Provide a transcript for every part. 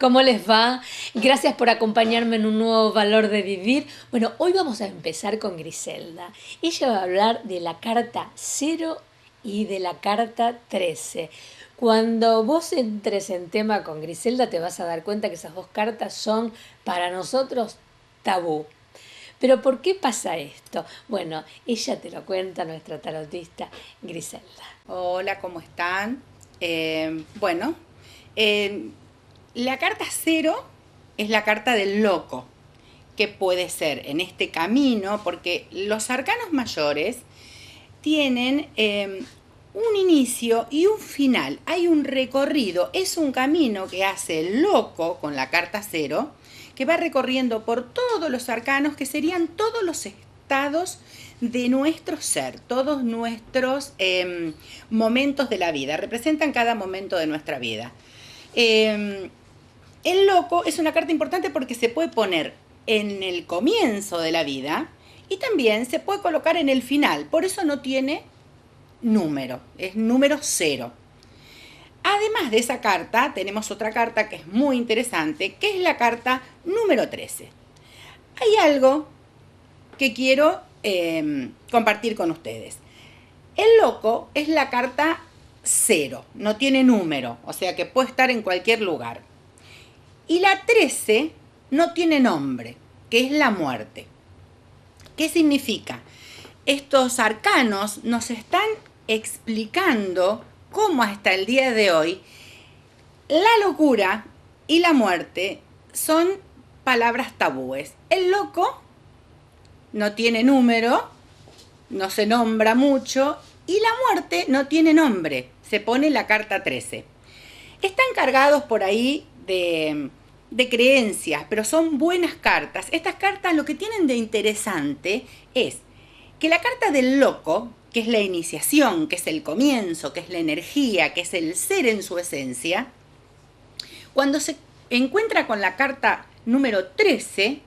¿cómo les va? Gracias por acompañarme en un nuevo Valor de Vivir. Bueno, hoy vamos a empezar con Griselda. Ella va a hablar de la carta 0 y de la carta 13. Cuando vos entres en tema con Griselda te vas a dar cuenta que esas dos cartas son para nosotros tabú. Pero ¿por qué pasa esto? Bueno, ella te lo cuenta, nuestra tarotista Griselda. Hola, ¿cómo están? Bueno, eh, la carta 0 es la carta del loco, que puede ser en este camino, porque los arcanos mayores tienen un inicio y un final, hay un recorrido, es un camino que hace el loco con la carta 0, que va recorriendo por todos los arcanos, que serían todos los estados de nuestro ser, todos nuestros momentos de la vida, representan cada momento de nuestra vida. El loco es una carta importante porque se puede poner en el comienzo de la vida y también se puede colocar en el final, por eso no tiene número, es número 0. Además de esa carta, tenemos otra carta que es muy interesante, que es la carta número 13. Hay algo que quiero compartir con ustedes. El loco es la carta 0, no tiene número, o sea que puede estar en cualquier lugar. Y la 13 no tiene nombre, que es la muerte. ¿Qué significa? Estos arcanos nos están explicando cómo hasta el día de hoy la locura y la muerte son palabras tabúes. El loco no tiene número, no se nombra mucho, y la muerte no tiene nombre, se pone la carta 13. Están cargados por ahí de creencias, pero son buenas cartas. Estas cartas lo que tienen de interesante es que la carta del loco, que es la iniciación, que es el comienzo, que es la energía, que es el ser en su esencia, cuando se encuentra con la carta número 13,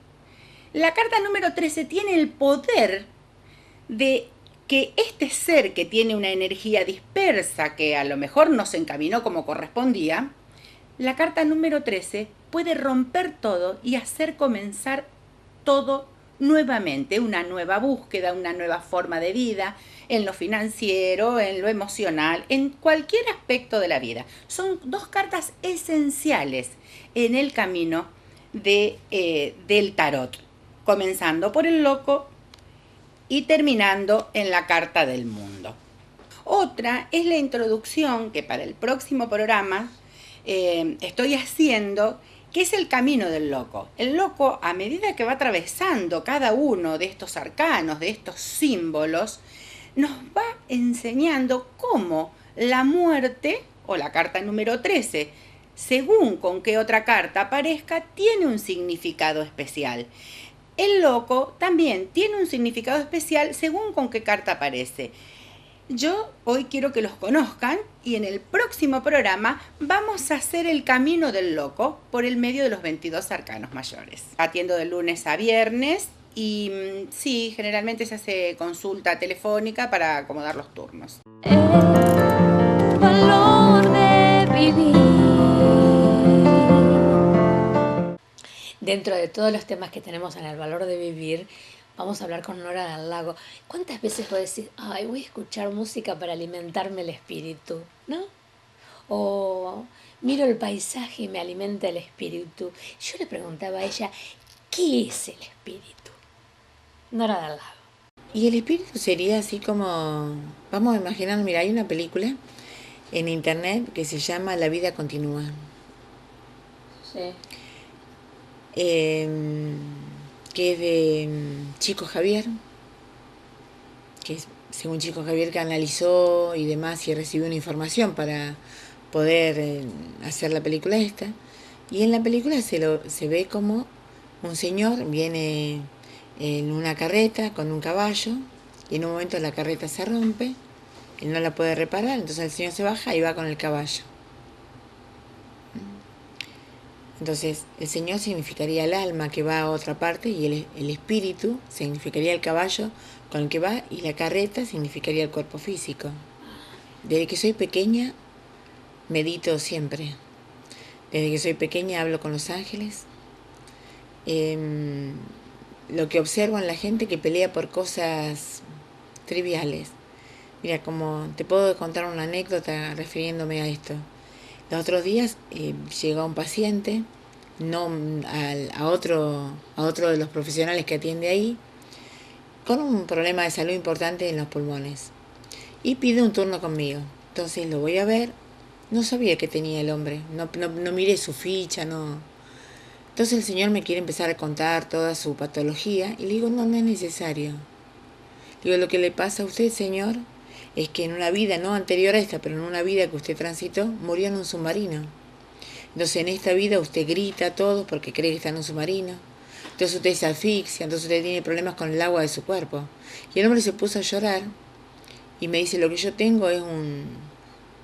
la carta número 13 tiene el poder de que este ser que tiene una energía dispersa, que a lo mejor no se encaminó como correspondía, la carta número 13 puede romper todo y hacer comenzar todo nuevamente, una nueva búsqueda, una nueva forma de vida, en lo financiero, en lo emocional, en cualquier aspecto de la vida. Son dos cartas esenciales en el camino del tarot, comenzando por el loco y terminando en la carta del mundo. Otra es la introducción que para el próximo programa estoy haciendo, que es el camino del loco. El loco, a medida que va atravesando cada uno de estos arcanos, de estos símbolos, nos va enseñando cómo la muerte, o la carta número 13, según con qué otra carta aparezca, tiene un significado especial. El loco también tiene un significado especial según con qué carta aparece. Yo hoy quiero que los conozcan y en el próximo programa vamos a hacer el camino del loco por el medio de los 22 arcanos mayores. Atiendo de lunes a viernes y sí, generalmente se hace consulta telefónica para acomodar los turnos. El valor de vivir. Dentro de todos los temas que tenemos en el valor de vivir, vamos a hablar con Nora del Lago. ¿Cuántas veces vos decís, ay, voy a escuchar música para alimentarme el espíritu? ¿No? O miro el paisaje y me alimenta el espíritu. Yo le preguntaba a ella, ¿qué es el espíritu? Nora del Lago. Y el espíritu sería así como, vamos a imaginar, mira, hay una película en internet que se llama La vida continúa. Sí. Que es de Chico Javier, que es, según Chico Javier, que analizó y demás y recibió una información para poder hacer la película esta. Y en la película se ve como un señor viene en una carreta con un caballo y en un momento la carreta se rompe, él no la puede reparar, entonces el señor se baja y va con el caballo. Entonces el señor significaría el alma que va a otra parte y el espíritu significaría el caballo con el que va y la carreta significaría el cuerpo físico. Desde que soy pequeña medito siempre. Desde que soy pequeña hablo con los ángeles. Lo que observo en la gente que pelea por cosas triviales. Mira, como te puedo contar una anécdota refiriéndome a esto. Los otros días llegó un paciente, no a otro de los profesionales que atiende ahí, con un problema de salud importante en los pulmones. Y pide un turno conmigo. Entonces lo voy a ver. No sabía que tenía el hombre. No miré su ficha, no. Entonces el señor me quiere empezar a contar toda su patología. Y le digo, no es necesario. Le digo, lo que le pasa a usted, señor, es que en una vida, no anterior a esta, pero en una vida que usted transitó, murió en un submarino. Entonces en esta vida usted grita a todos porque cree que está en un submarino. Entonces usted se asfixia, entonces usted tiene problemas con el agua de su cuerpo. Y el hombre se puso a llorar y me dice, lo que yo tengo es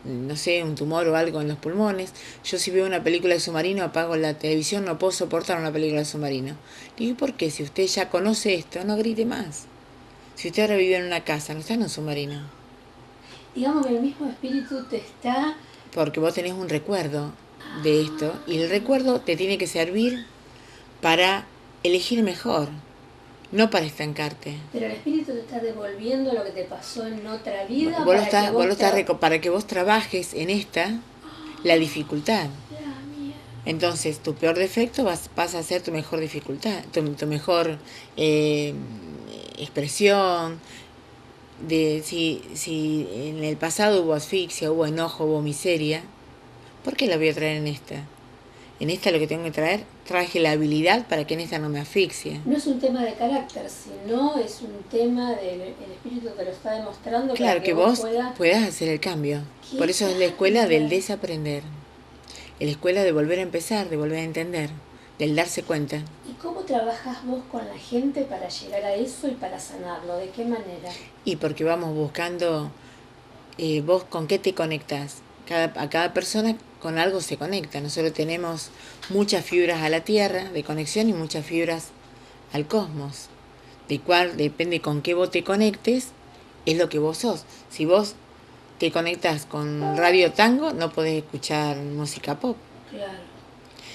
no sé, un tumor o algo en los pulmones. Yo si veo una película de submarino apago la televisión, no puedo soportar una película de submarino. Le digo, ¿por qué? Si usted ya conoce esto, no grite más. Si usted ahora vive en una casa, no está en un submarino. Digamos que el mismo espíritu te está... Porque vos tenés un recuerdo de esto y el recuerdo te tiene que servir para elegir mejor, no para estancarte. Pero el espíritu te está devolviendo lo que te pasó en otra vida. Para que vos trabajes en esta la dificultad. Entonces tu peor defecto pasa a ser tu mejor dificultad, tu mejor expresión. Si en el pasado hubo asfixia, hubo enojo, hubo miseria, ¿por qué la voy a traer en esta? En esta lo que tengo que traje la habilidad para que en esta no me asfixie. No es un tema de carácter, sino es un tema del espíritu que lo está demostrando. Claro, para que vos puedas hacer el cambio. Por eso es la escuela del desaprender. Es la escuela de volver a empezar, de volver a entender, del darse cuenta. ¿Y cómo trabajas vos con la gente para llegar a eso y para sanarlo? ¿De qué manera? Y porque vamos buscando, vos con qué te conectás. A cada persona con algo se conecta. Nosotros tenemos muchas fibras a la tierra de conexión y muchas fibras al cosmos. De cuál depende con qué vos te conectes, es lo que vos sos. Si vos te conectás con radio tango, no podés escuchar música pop. Claro.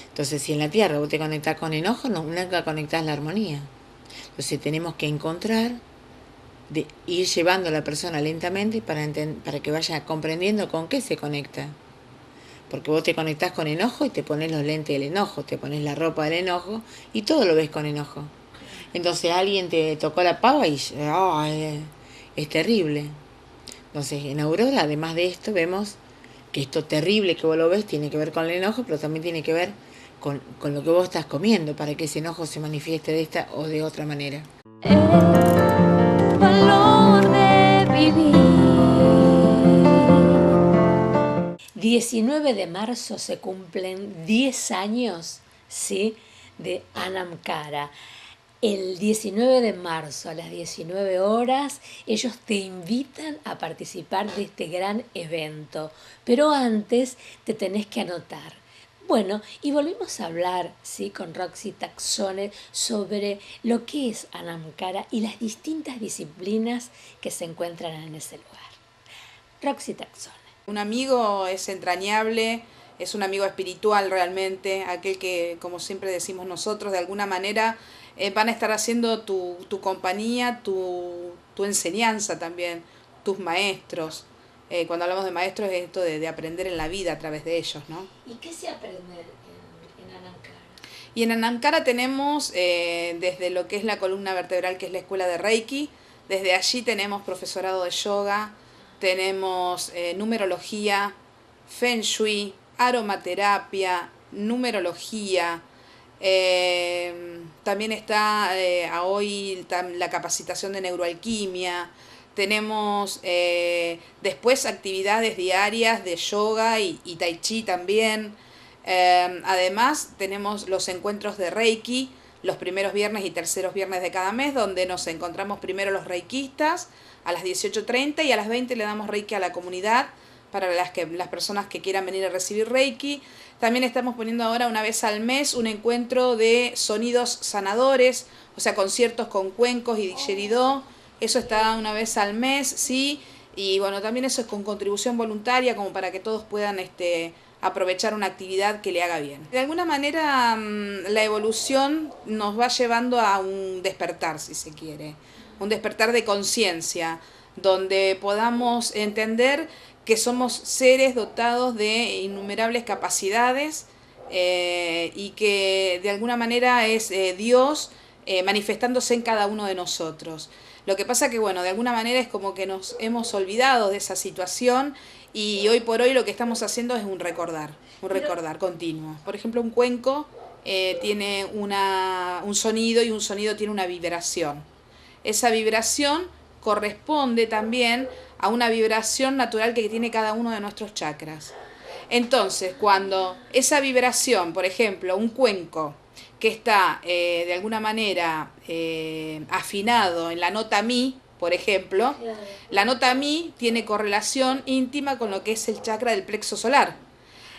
Entonces, si en la tierra vos te conectás con enojo, nunca conectás la armonía. Entonces tenemos que encontrar, ir llevando a la persona lentamente para que vaya comprendiendo con qué se conecta. Porque vos te conectás con enojo y te pones los lentes del enojo, te pones la ropa del enojo y todo lo ves con enojo. Entonces alguien te tocó la pava y es terrible. Entonces en Aurora, además de esto, vemos que esto terrible que vos lo ves tiene que ver con el enojo, pero también tiene que ver con lo que vos estás comiendo para que ese enojo se manifieste de esta o de otra manera. El valor de vivir. 19 de marzo se cumplen 10 años, ¿sí?, de Anam Cara. El 19 de marzo a las 19 horas ellos te invitan a participar de este gran evento, pero antes te tenés que anotar. Bueno, y volvimos a hablar, ¿sí?, con Roxy Taxone sobre lo que es Anam Cara y las distintas disciplinas que se encuentran en ese lugar. Roxy Taxone. Un amigo es entrañable, es un amigo espiritual realmente, aquel que, como siempre decimos nosotros, de alguna manera van a estar haciendo tu compañía, tu enseñanza también, tus maestros. Cuando hablamos de maestros es esto de aprender en la vida a través de ellos, ¿no? ¿Y qué se aprende en Anam Cara? Y en Anam Cara tenemos desde lo que es la columna vertebral, que es la escuela de Reiki, desde allí tenemos profesorado de yoga, tenemos numerología, feng shui, aromaterapia, numerología. También está hoy la capacitación de neuroalquimia. Tenemos después actividades diarias de yoga y tai chi también. Además tenemos los encuentros de Reiki, los primeros viernes y terceros viernes de cada mes, donde nos encontramos primero los reikistas a las 18:30 y a las 20 le damos Reiki a la comunidad para las personas que quieran venir a recibir Reiki. También estamos poniendo ahora una vez al mes un encuentro de sonidos sanadores, o sea, conciertos con cuencos y didgeridoo. Eso está una vez al mes, ¿sí? Y bueno, también eso es con contribución voluntaria, como para que todos puedan aprovechar una actividad que le haga bien. De alguna manera la evolución nos va llevando a un despertar, si se quiere, un despertar de conciencia, donde podamos entender que somos seres dotados de innumerables capacidades y que de alguna manera es Dios manifestándose en cada uno de nosotros. Lo que pasa que, bueno, de alguna manera es como que nos hemos olvidado de esa situación y hoy por hoy lo que estamos haciendo es un recordar continuo. Por ejemplo, un cuenco tiene un sonido y un sonido tiene una vibración. Esa vibración corresponde también a una vibración natural que tiene cada uno de nuestros chakras. Entonces, cuando esa vibración, por ejemplo, un cuenco que está de alguna manera afinado en la nota mi, por ejemplo, la nota mi tiene correlación íntima con lo que es el chakra del plexo solar.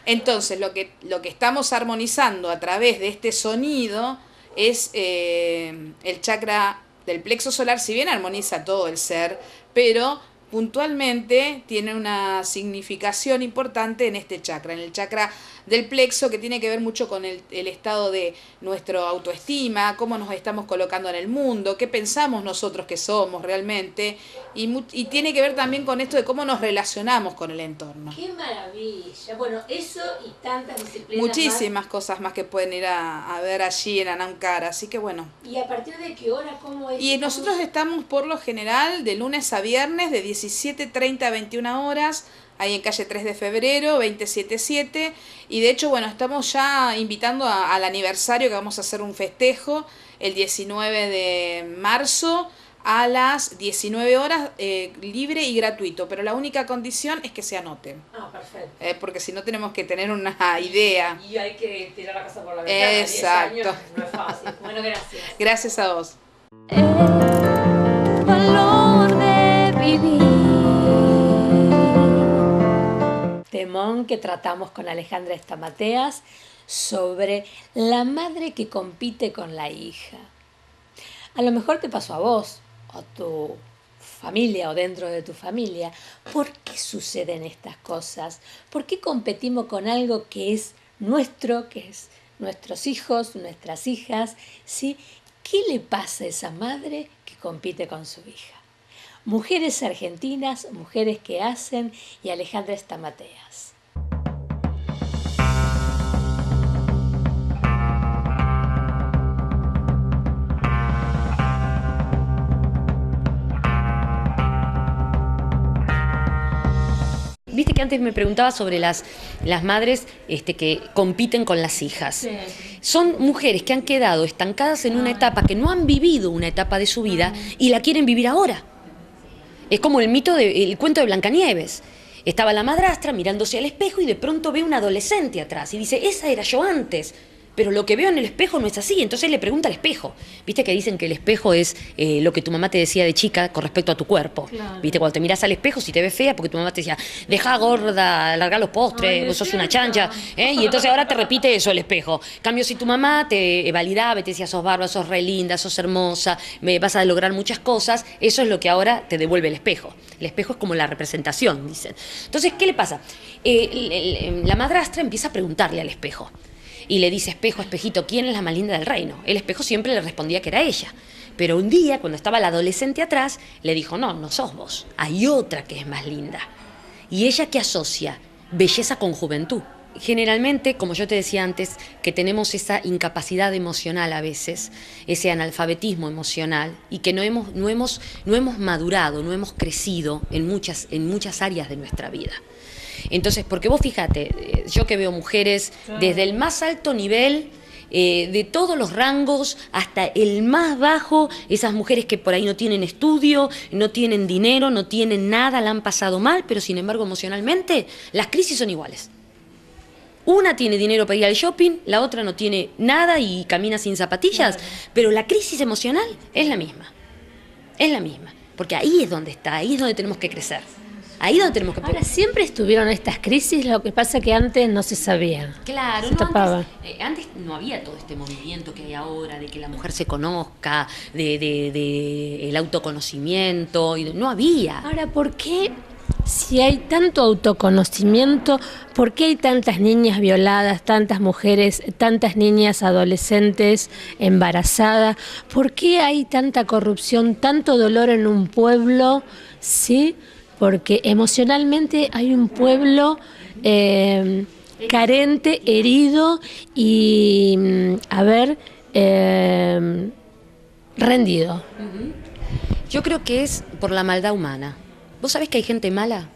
Entonces, lo que estamos armonizando a través de este sonido es el chakra del plexo solar, si bien armoniza todo el ser, pero puntualmente tiene una significación importante en este chakra, en el chakra del plexo, que tiene que ver mucho con el estado de nuestra autoestima, cómo nos estamos colocando en el mundo, qué pensamos nosotros que somos realmente, y tiene que ver también con esto de cómo nos relacionamos con el entorno. ¡Qué maravilla! Bueno, eso y tantas disciplinas muchísimas cosas más que pueden ir a ver allí en Anamkara, así que bueno. ¿Y a partir de qué hora? ¿Cómo es? Y nosotros estamos por lo general de lunes a viernes de 17:30 a 21 horas, ahí en calle 3 de febrero, 277, y de hecho, bueno, estamos ya invitando al aniversario, que vamos a hacer un festejo el 19 de marzo a las 19 horas, libre y gratuito, pero la única condición es que se anoten. Ah, perfecto. Porque si no tenemos que tener una idea. Y hay que tirar la casa por la ventana. Exacto. 10 años, no es fácil. Bueno, gracias. Gracias a vos. El valor de vivir. Temón que tratamos con Alejandra Estamateas sobre la madre que compite con la hija. A lo mejor te pasó a vos, o a tu familia, o dentro de tu familia. ¿Por qué suceden estas cosas? ¿Por qué competimos con algo que es nuestro, que es nuestros hijos, nuestras hijas? ¿Sí? ¿Qué le pasa a esa madre que compite con su hija? Mujeres argentinas, mujeres que hacen, y Alejandra Estamateas. Viste que antes me preguntaba sobre las madres que compiten con las hijas. Sí. Son mujeres que han quedado estancadas en una etapa, que no han vivido una etapa de su vida y la quieren vivir ahora. Es como el cuento de Blancanieves. Estaba la madrastra mirándose al espejo y de pronto ve una adolescente atrás y dice, esa era yo antes. Pero lo que veo en el espejo no es así, entonces le pregunta al espejo. Viste que dicen que el espejo es lo que tu mamá te decía de chica con respecto a tu cuerpo. Claro. Viste, cuando te mirás al espejo, si te ves fea, porque tu mamá te decía, deja gorda, alargar los postres, vos sos una chancha. Y entonces ahora te repite eso el espejo. En cambio, si tu mamá te validaba, te decía, sos bárbara, sos re linda, sos hermosa, vas a lograr muchas cosas, eso es lo que ahora te devuelve el espejo. El espejo es como la representación, dicen. Entonces, ¿qué le pasa? La madrastra empieza a preguntarle al espejo. Y le dice, espejo, espejito, ¿quién es la más linda del reino? El espejo siempre le respondía que era ella. Pero un día, cuando estaba la adolescente atrás, le dijo, no sos vos, hay otra que es más linda. ¿Y ella qué asocia? Belleza con juventud. Generalmente, como yo te decía antes, que tenemos esa incapacidad emocional a veces, ese analfabetismo emocional, y que no hemos madurado, no hemos crecido en muchas áreas de nuestra vida. Entonces, porque vos fíjate, yo que veo mujeres desde el más alto nivel, de todos los rangos hasta el más bajo, esas mujeres que por ahí no tienen estudio, no tienen dinero, no tienen nada, la han pasado mal, pero sin embargo emocionalmente las crisis son iguales. Una tiene dinero para ir al shopping, la otra no tiene nada y camina sin zapatillas, pero la crisis emocional es la misma, porque ahí es donde está, ahí es donde tenemos que crecer. Ahí es donde tenemos que... Ahora, siempre estuvieron estas crisis, lo que pasa que antes no se sabían. Claro, se tapaba. Antes no había todo este movimiento que hay ahora, de que la mujer se conozca, de el autoconocimiento, no había. Ahora, ¿por qué Si hay tanto autoconocimiento, ¿por qué hay tantas niñas violadas, tantas mujeres, tantas niñas adolescentes embarazadas? ¿Por qué hay tanta corrupción, tanto dolor en un pueblo? ¿Sí? Porque emocionalmente hay un pueblo carente, herido y, rendido. Yo creo que es por la maldad humana. ¿Vos sabés que hay gente mala?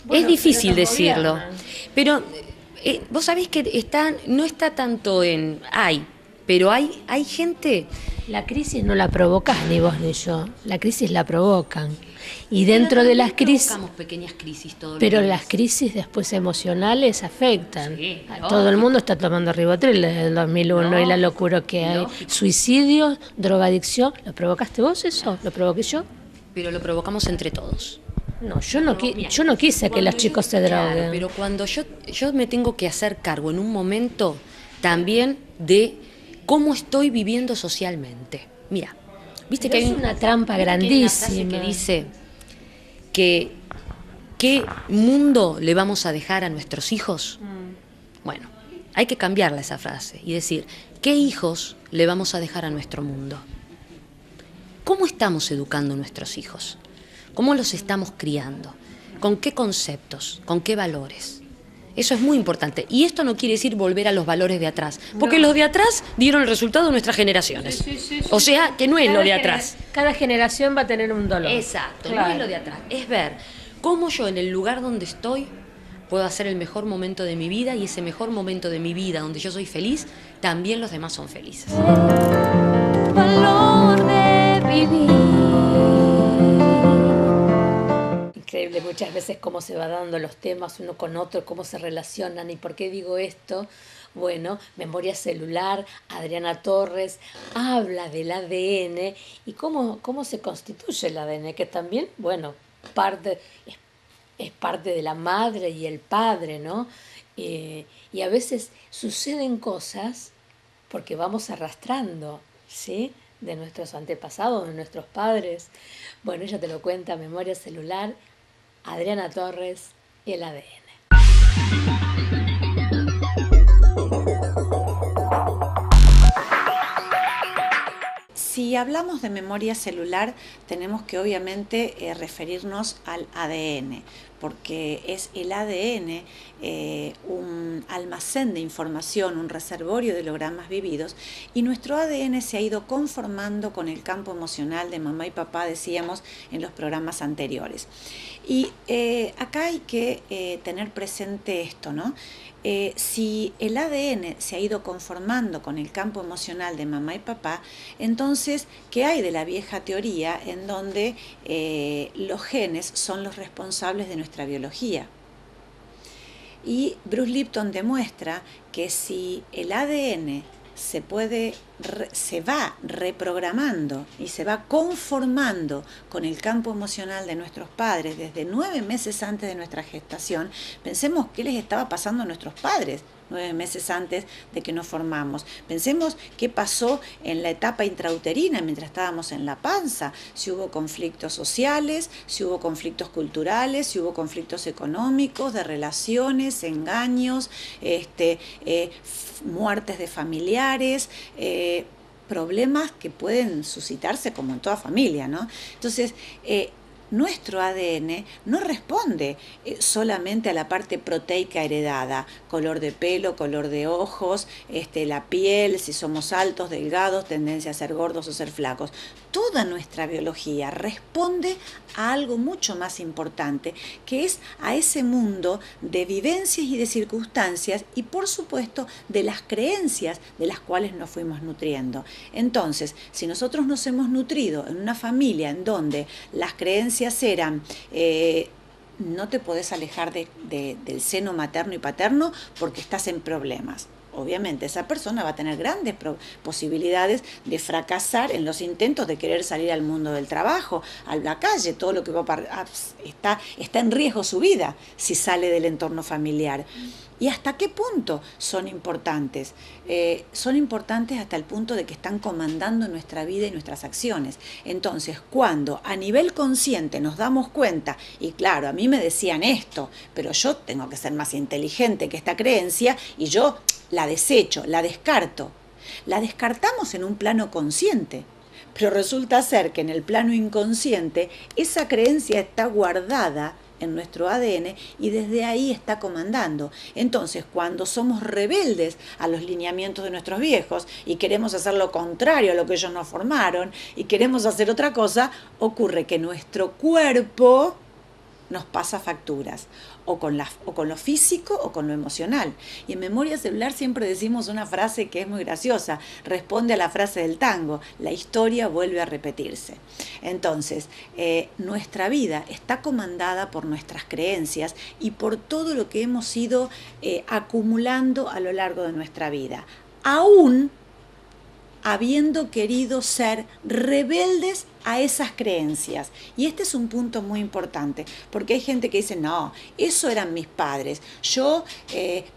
Bueno, es difícil pero nos decirlo, gobiernan. pero vos sabés que no está tanto en pero hay gente. La crisis no la provocas ni vos ni yo, la crisis la provocan. Y dentro de las crisis, Provocamos pequeñas crisis todos los pero días. las crisis después emocionales afectan. Sí, Todo el mundo está tomando Rivotril desde el 2001 y la locura que hay. Lógico. Suicidios, drogadicción, ¿lo provocaste vos eso? ¿Lo provoqué yo? Pero lo provocamos entre todos. No, yo no quise que los chicos se Claro, droguen. pero cuando yo me tengo que hacer cargo en un momento también de cómo estoy viviendo socialmente. Mira, viste Pero que hay es una trampa viste que hay una frase grandísima. que dice que ¿qué mundo le vamos a dejar a nuestros hijos? Bueno, hay que cambiarla esa frase y decir, ¿qué hijos le vamos a dejar a nuestro mundo? ¿Cómo estamos educando a nuestros hijos? ¿Cómo los estamos criando? ¿Con qué conceptos? ¿Con qué valores? Eso es muy importante. Y esto no quiere decir volver a los valores de atrás, porque los de atrás dieron el resultado de nuestras generaciones. O sea, que no es lo de atrás. Cada generación va a tener un dolor. Exacto, no Claro. es lo de atrás. Es ver cómo yo en el lugar donde estoy puedo hacer el mejor momento de mi vida y ese mejor momento de mi vida donde yo soy feliz, también los demás son felices. Valor de vivir. Increíble muchas veces cómo se va dando los temas uno con otro, cómo se relacionan. ¿Y por qué digo esto? Bueno, memoria celular, Adriana Torres habla del ADN y cómo se constituye el ADN, que también, bueno, es parte de la madre y el padre, ¿no? Y a veces suceden cosas porque vamos arrastrando, ¿sí? De nuestros antepasados, de nuestros padres. Bueno, ella te lo cuenta, memoria celular, Adriana Torres y el ADN. Si hablamos de memoria celular, tenemos que obviamente referirnos al ADN, porque es el ADN un almacén de información, un reservorio de hologramas vividos, y nuestro ADN se ha ido conformando con el campo emocional de mamá y papá, decíamos en los programas anteriores. Y acá hay que tener presente esto, ¿no? Si el ADN se ha ido conformando con el campo emocional de mamá y papá, entonces, ¿qué hay de la vieja teoría en donde los genes son los responsables de nuestra biología? Y Bruce Lipton demuestra que si el ADN se va reprogramando y se va conformando con el campo emocional de nuestros padres desde 9 meses antes de nuestra gestación, pensemos qué les estaba pasando a nuestros padres 9 meses antes de que nos formamos. Pensemos qué pasó en la etapa intrauterina mientras estábamos en la panza, si hubo conflictos sociales, si hubo conflictos culturales, si hubo conflictos económicos, de relaciones, engaños, muertes de familiares, problemas que pueden suscitarse como en toda familia, ¿no? Entonces, nuestro ADN no responde solamente a la parte proteica heredada, color de pelo, color de ojos, la piel, si somos altos, delgados, tendencia a ser gordos o ser flacos. Toda nuestra biología responde a algo mucho más importante, que es a ese mundo de vivencias y de circunstancias y, por supuesto, de las creencias de las cuales nos fuimos nutriendo. Entonces, si nosotros nos hemos nutrido en una familia en donde las creencias eran no te podés alejar del seno materno y paterno porque estás en problemas. obviamente esa persona va a tener grandes posibilidades de fracasar en los intentos de querer salir al mundo del trabajo, a la calle, todo lo que va está en riesgo su vida si sale del entorno familiar. ¿Y hasta qué punto son importantes? Son importantes hasta el punto de que están comandando nuestra vida y nuestras acciones. Entonces, cuando a nivel consciente nos damos cuenta, y claro, a mí me decían esto, pero yo tengo que ser más inteligente que esta creencia y yo la desecho, la descarto. La descartamos en un plano consciente. Pero resulta ser que en el plano inconsciente esa creencia está guardada en nuestro ADN y desde ahí está comandando. Entonces, cuando somos rebeldes a los lineamientos de nuestros viejos y queremos hacer lo contrario a lo que ellos nos formaron y queremos hacer otra cosa, ocurre que nuestro cuerpo nos pasa facturas, o con lo físico o con lo emocional. Y en Memoria Celular siempre decimos una frase que es muy graciosa, responde a la frase del tango: la historia vuelve a repetirse. Entonces, nuestra vida está comandada por nuestras creencias y por todo lo que hemos ido acumulando a lo largo de nuestra vida, aún habiendo querido ser rebeldes a esas creencias. Y este es un punto muy importante, porque hay gente que dice, no, eso eran mis padres, yo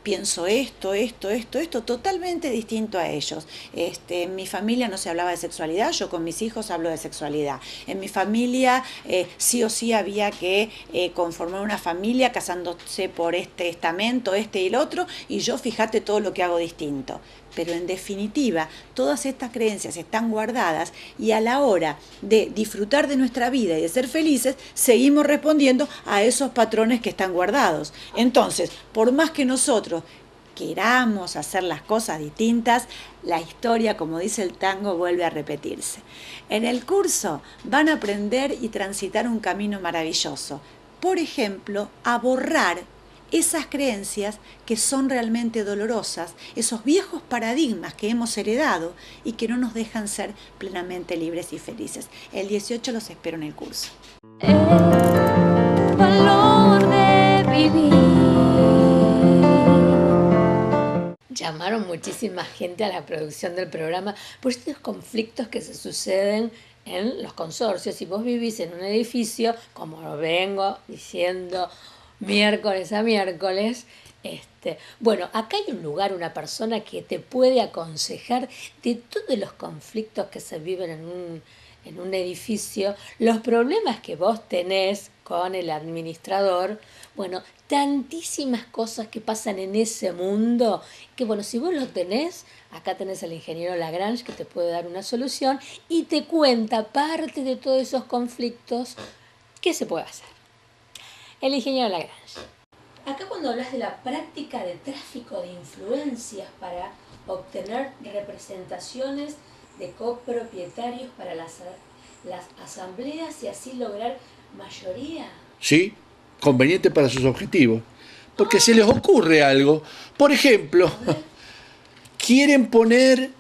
pienso esto, totalmente distinto a ellos. En mi familia no se hablaba de sexualidad, yo con mis hijos hablo de sexualidad. En mi familia sí o sí había que conformar una familia casándose por este estamento, este y el otro, y yo fíjate todo lo que hago distinto. Pero en definitiva, todas estas creencias están guardadas y a la hora de disfrutar de nuestra vida y de ser felices, seguimos respondiendo a esos patrones que están guardados. Entonces, por más que nosotros queramos hacer las cosas distintas, la historia, como dice el tango, vuelve a repetirse. En el curso van a aprender y transitar un camino maravilloso. Por ejemplo, a borrar esas creencias que son realmente dolorosas, esos viejos paradigmas que hemos heredado y que no nos dejan ser plenamente libres y felices. El 18 los espero en el curso. El valor de vivir. Llamaron muchísima gente a la producción del programa por estos conflictos que se suceden en los consorcios. Si vos vivís en un edificio, como lo vengo diciendo miércoles a miércoles, bueno, acá hay un lugar, una persona que te puede aconsejar de todos los conflictos que se viven en un edificio, los problemas que vos tenés con el administrador, bueno, tantísimas cosas que pasan en ese mundo, que bueno, si vos lo tenés, acá tenés al ingeniero Lagrange que te puede dar una solución y te cuenta parte de todos esos conflictos, ¿qué se puede hacer? El ingeniero Lagrange. Acá cuando hablas de la práctica de tráfico de influencias para obtener representaciones de copropietarios para las asambleas y así lograr mayoría. Sí, conveniente para sus objetivos. Porque se les ocurre algo. Por ejemplo, quieren poner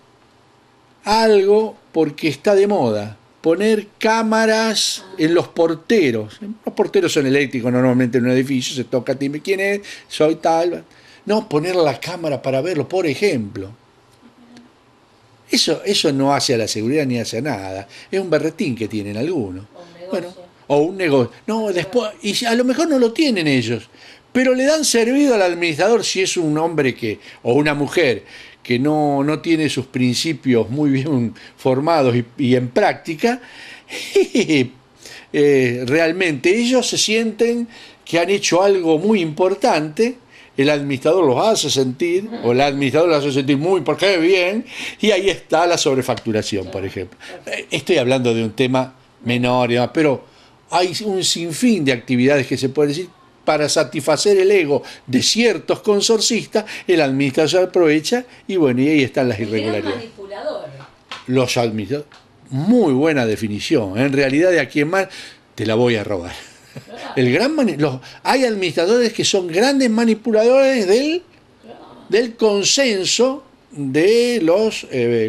algo porque está de moda. Poner cámaras en los porteros. Los porteros son eléctricos normalmente en un edificio, se toca timbre, ¿quién es? Soy tal. No, poner la cámara para verlo, por ejemplo. Eso no hace a la seguridad ni hace a nada. Es un berretín que tienen algunos. Bueno, o un negocio. No, después, y a lo mejor no lo tienen ellos, pero le dan servido al administrador si es un hombre o una mujer que no tiene sus principios muy bien formados y en práctica, realmente ellos se sienten que han hecho algo muy importante, el administrador los hace sentir, o el administrador los hace sentir muy, porque bien, y ahí está la sobrefacturación, por ejemplo. Estoy hablando de un tema menor y demás, pero hay un sinfín de actividades que se pueden decir. Para satisfacer el ego de ciertos consorcistas, el administrador aprovecha y bueno, y ahí están las irregularidades. Manipulador. Los administradores, muy buena definición. En realidad, de aquí en más, te la voy a robar. Hay administradores que son grandes manipuladores del consenso de los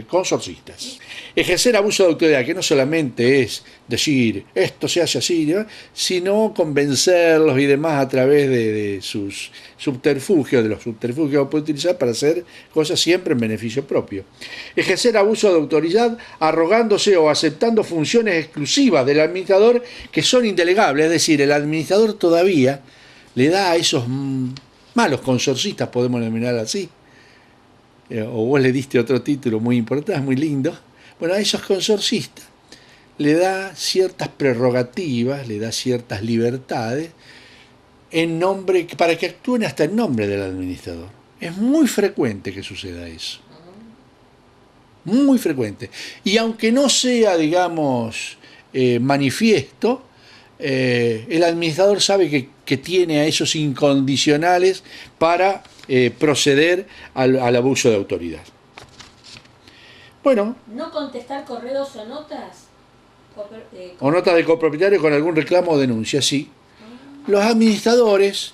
consorcistas. Ejercer abuso de autoridad, que no solamente es decir esto se hace así, ¿no? Sino convencerlos y demás a través de sus subterfugios, de los subterfugios que puede utilizar para hacer cosas siempre en beneficio propio. Ejercer abuso de autoridad arrogándose o aceptando funciones exclusivas del administrador que son indelegables, es decir, el administrador todavía le da a esos malos consorcistas, podemos denominar así, o vos le diste otro título muy importante, muy lindo, bueno, a esos consorcistas le da ciertas prerrogativas, le da ciertas libertades en nombre, para que actúen hasta en nombre del administrador. Es muy frecuente que suceda eso. Muy frecuente. Y aunque no sea, digamos, manifiesto, el administrador sabe que tiene a esos incondicionales para proceder al abuso de autoridad. Bueno. ¿No contestar correos o notas? O notas de copropietario con algún reclamo o denuncia, sí. Los administradores,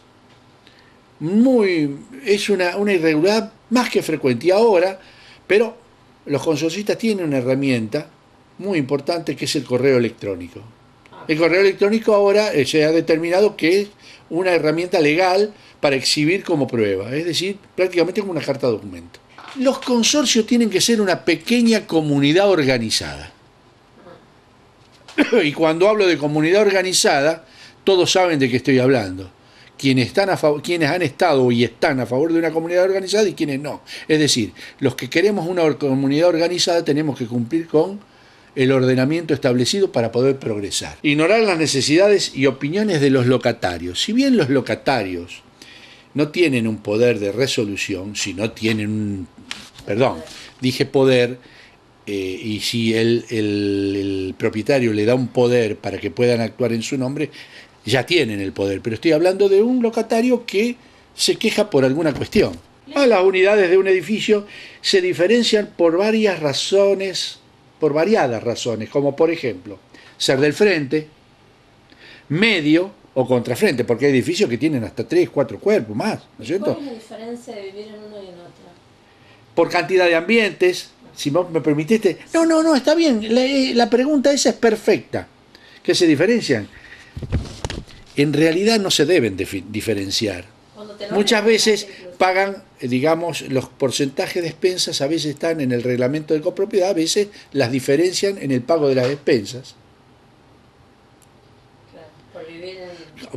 es una irregularidad más que frecuente. Y ahora, pero los consorcistas tienen una herramienta muy importante que es el correo electrónico. El correo electrónico ahora se ha determinado que es una herramienta legal para exhibir como prueba, es decir, prácticamente como una carta de documento. Los consorcios tienen que ser una pequeña comunidad organizada. Y cuando hablo de comunidad organizada, todos saben de qué estoy hablando. Quienes han estado y están a favor de una comunidad organizada y quienes no. Es decir, los que queremos una comunidad organizada tenemos que cumplir con el ordenamiento establecido para poder progresar. Ignorar las necesidades y opiniones de los locatarios. Si bien los locatarios no tienen un poder de resolución, si no tienen dije poder, y si el propietario le da un poder para que puedan actuar en su nombre, ya tienen el poder. Pero estoy hablando de un locatario que se queja por alguna cuestión. Las unidades de un edificio se diferencian por variadas razones, como por ejemplo, ser del frente, medio o contrafrente, porque hay edificios que tienen hasta 3, 4 cuerpos más, ¿no es cierto? ¿Cuál es la diferencia de vivir en uno y en otro? Por cantidad de ambientes, si vos me permitiste. No, está bien, la pregunta esa es perfecta. ¿Qué se diferencian? En realidad no se deben diferenciar. Muchas veces pagan, digamos, los porcentajes de expensas, a veces están en el reglamento de copropiedad, a veces las diferencian en el pago de las expensas.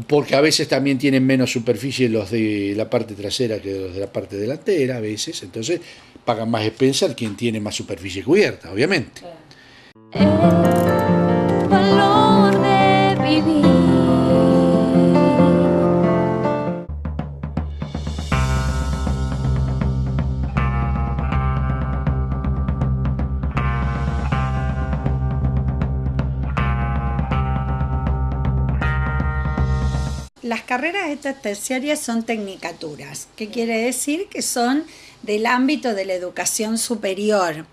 Porque a veces también tienen menos superficie los de la parte trasera que los de la parte delantera, a veces, entonces pagan más expensas quien tiene más superficie cubierta, obviamente. El valor de vivir. Las carreras estas terciarias son tecnicaturas. ¿Qué quiere decir? Que son del ámbito de la educación superior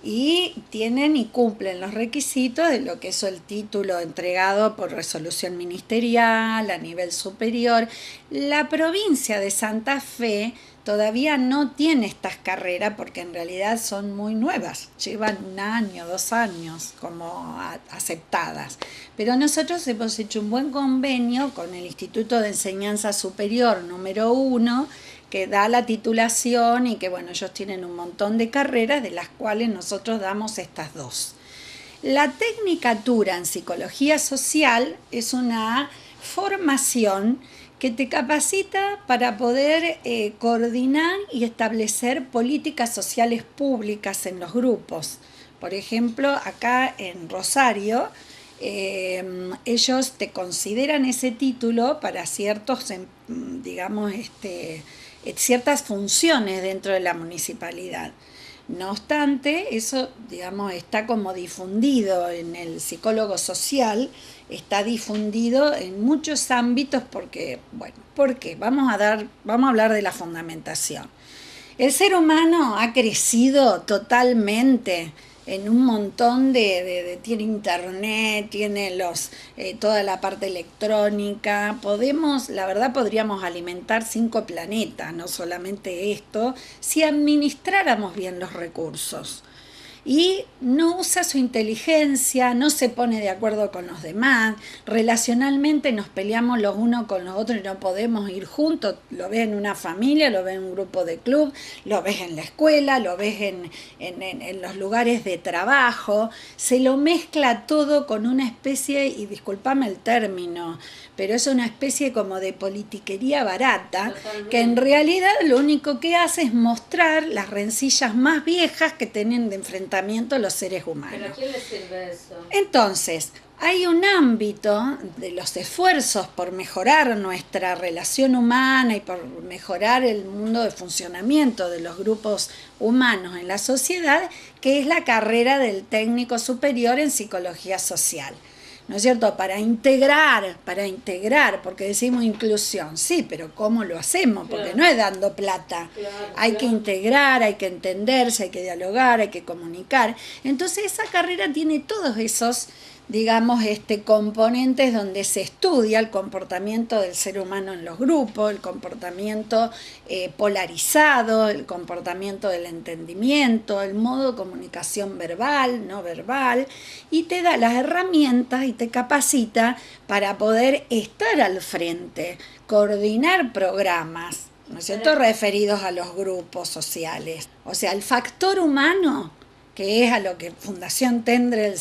y tienen y cumplen los requisitos de lo que es el título entregado por resolución ministerial a nivel superior. La provincia de Santa Fe todavía no tiene estas carreras porque en realidad son muy nuevas, llevan 1 año, 2 años como aceptadas. Pero nosotros hemos hecho un buen convenio con el Instituto de Enseñanza Superior número 1, que da la titulación y que bueno, ellos tienen un montón de carreras de las cuales nosotros damos estas 2. La tecnicatura en psicología social es una formación que te capacita para poder coordinar y establecer políticas sociales públicas en los grupos. Por ejemplo, acá en Rosario, ellos te consideran ese título para ciertos, ciertas funciones dentro de la municipalidad. No obstante, eso, está como difundido en el psicólogo social, está difundido en muchos ámbitos porque, ¿por qué? Vamos a hablar de la fundamentación. El ser humano ha crecido totalmente en un montón tiene internet, tiene toda la parte electrónica. Podríamos alimentar 5 planetas, no solamente esto, si administráramos bien los recursos. y no usa su inteligencia, no se pone de acuerdo con los demás, relacionalmente nos peleamos los unos con los otros y no podemos ir juntos, lo ves en una familia, lo ves en un grupo de club, lo ves en la escuela, lo ves en los lugares de trabajo, se lo mezcla todo con una especie, y discúlpame el término, pero es una especie como de politiquería barata, que en realidad lo único que hace es mostrar las rencillas más viejas que tienen de enfrentamiento los seres humanos. ¿Pero a quién le sirve eso? Entonces, hay un ámbito de los esfuerzos por mejorar nuestra relación humana y por mejorar el mundo de funcionamiento de los grupos humanos en la sociedad, que es la carrera del técnico superior en psicología social. ¿No es cierto? Para integrar, porque decimos inclusión, sí, pero ¿cómo lo hacemos? Porque no es dando plata. Hay que integrar, hay que entenderse, hay que dialogar, hay que comunicar. Entonces esa carrera tiene todos esos, digamos, componentes donde se estudia el comportamiento del ser humano en los grupos, el comportamiento polarizado, el comportamiento del entendimiento, el modo de comunicación verbal, no verbal, y te da las herramientas y te capacita para poder estar al frente, coordinar programas, ¿no es cierto?, referidos a los grupos sociales. O sea, el factor humano, que es a lo que Fundación Tendrel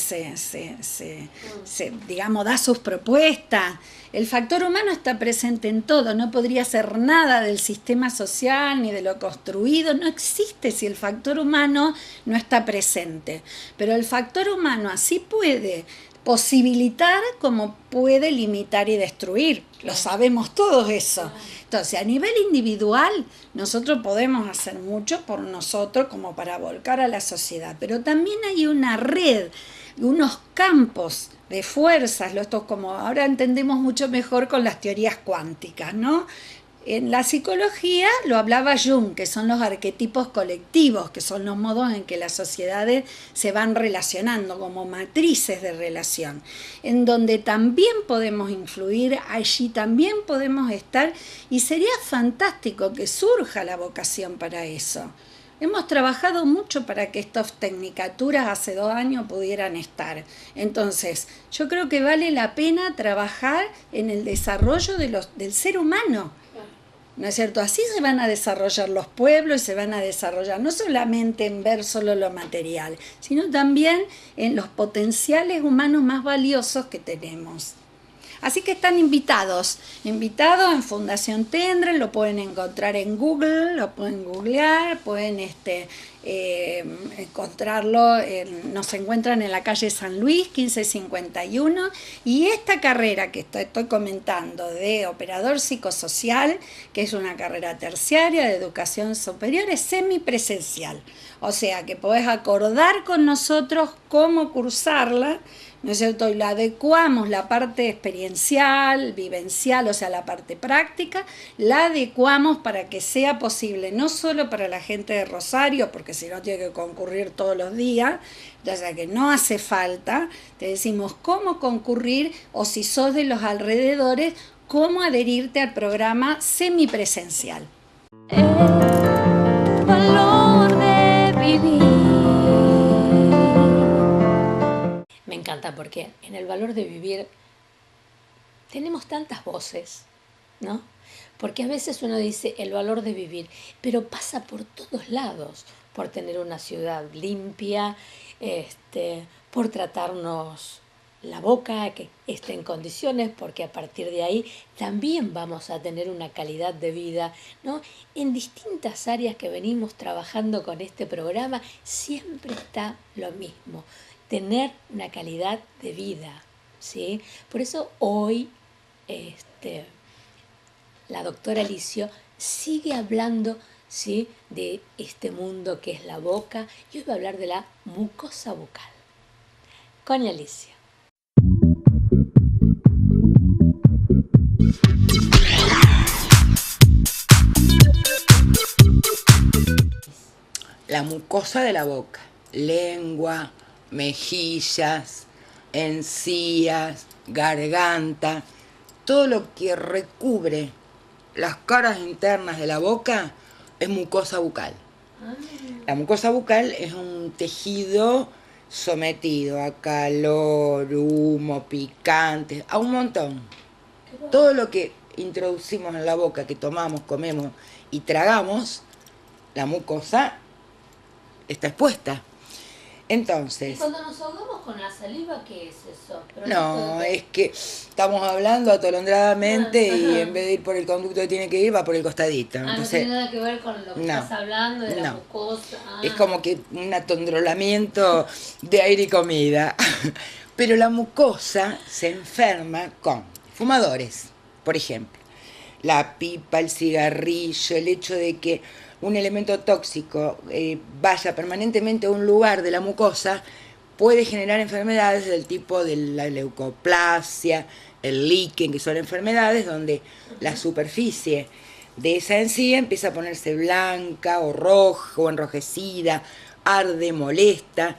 digamos, da sus propuestas. El factor humano está presente en todo, no podría ser nada del sistema social ni de lo construido, no existe si el factor humano no está presente. Pero el factor humano así puede posibilitar como puede limitar y destruir. Lo sabemos todos eso. Entonces, a nivel individual, nosotros podemos hacer mucho por nosotros como para volcar a la sociedad, pero también hay una red, unos campos de fuerzas, esto como ahora entendemos mucho mejor con las teorías cuánticas, ¿no? En la psicología lo hablaba Jung, que son los arquetipos colectivos, que son los modos en que las sociedades se van relacionando como matrices de relación, en donde también podemos influir, allí también podemos estar, y sería fantástico que surja la vocación para eso. Hemos trabajado mucho para que estas tecnicaturas hace 2 años pudieran estar. Entonces, yo creo que vale la pena trabajar en el desarrollo del ser humano. ¿No es cierto? Así se van a desarrollar los pueblos y se van a desarrollar no solamente en ver solo lo material, sino también en los potenciales humanos más valiosos que tenemos. Así que están invitados en Fundación Tendrel, lo pueden encontrar en Google, lo pueden googlear, pueden encontrarlo, nos encuentran en la calle San Luis, 1551, y esta carrera que estoy comentando de operador psicosocial, que es una carrera terciaria de educación superior, es semipresencial, o sea que podés acordar con nosotros cómo cursarla, ¿no es cierto? Y la adecuamos, la parte experiencial, vivencial, o sea, la parte práctica, la adecuamos para que sea posible, no solo para la gente de Rosario, porque si no tiene que concurrir todos los días, o sea que no hace falta, te decimos cómo concurrir, o si sos de los alrededores, cómo adherirte al programa semipresencial. El valor de vivir. Me encanta porque en el valor de vivir tenemos tantas voces, ¿no? Porque a veces uno dice el valor de vivir, pero pasa por todos lados, por tener una ciudad limpia, por tratarnos la boca, que esté en condiciones, porque a partir de ahí también vamos a tener una calidad de vida, ¿no? En distintas áreas que venimos trabajando con este programa, siempre está lo mismo. Tener una calidad de vida, ¿sí? Por eso hoy la doctora Alicio sigue hablando, ¿sí?, de este mundo que es la boca, y hoy va a hablar de la mucosa bucal. Con Alicia. La mucosa de la boca, lengua, mejillas, encías, garganta, todo lo que recubre las caras internas de la boca es mucosa bucal. La mucosa bucal es un tejido sometido a calor, humo, picante, a un montón. Todo lo que introducimos en la boca, que tomamos, comemos y tragamos, la mucosa está expuesta. ¿Y Entonces, cuando nos ahogamos con la saliva, qué es eso? Pero no, esto- es que estamos hablando atolondradamente y en vez de ir por el conducto que tiene que ir, va por el costadito. Ah, no Entonces, tiene nada que ver con lo que no, estás hablando de la no. mucosa. Ah. es como que un atondrolamiento de aire y comida. Pero la mucosa se enferma con fumadores, por ejemplo. La pipa, el cigarrillo, el hecho de que un elemento tóxico vaya permanentemente a un lugar de la mucosa puede generar enfermedades del tipo de la leucoplasia, el líquen, que son enfermedades donde la superficie de esa encía empieza a ponerse blanca o roja o enrojecida, arde, molesta.